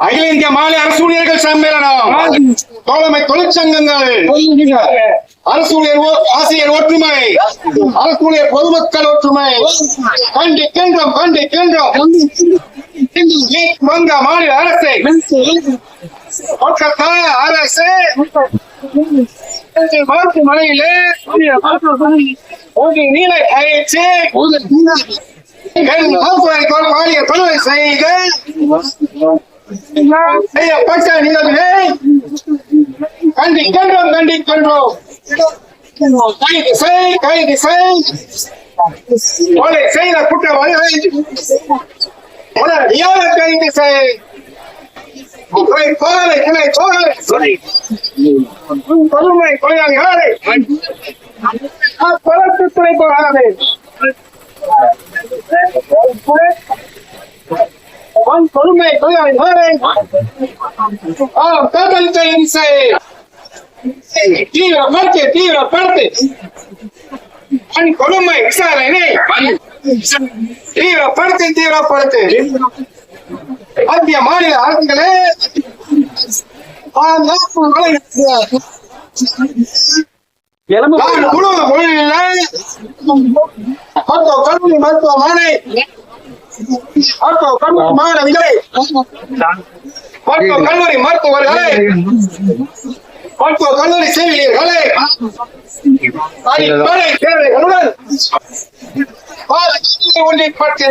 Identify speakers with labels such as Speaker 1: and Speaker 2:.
Speaker 1: அகில இந்திய மாநில அரசு ஊழியர்கள் சம்மேளனம், தோழமை தொழிற்சங்கங்கள், அரசு ஊழியர் ஆசிரியர் ஒற்றுமை, அரசு ஊழியர் பொதுமக்கள் ஒற்றுமை கண்டிக்கின்றோம் கண்டிக்கின்றோம். வங்க மாநில அரசை, கொல்கத்தா அரசு மருத்துவமனையிலே நீலை அழைச்சு கொலை செய்த செய்யப்பட்ட நிகழ்வினை கண்டிக்கின்றோம் கண்டிக்கின்றோம். கைது செய் கைது செய். கொலை செய்த குற்றவாளிகளை உடனடியாக கைது செய். கொடுமை கொலையாளிகளை துறை போகாது. கொடுமை கொலையாளிகளை கைது செய். தீவிரப்படுத்து தீவிரப்படுத்து. கொடுமை விசாரணை தீவிரப்படுத்து தீவிரப்படுத்து. மத்திய மாநில அரசுகளே கல்லூரி மருத்துவமனை மாணவிகளை கல்லூரி மருத்துவர்களை மருத்துவ கல்லூரி செவிலியர்களை அடிப்படை தேவைகளுடன் ஒன்றிப்பட்டு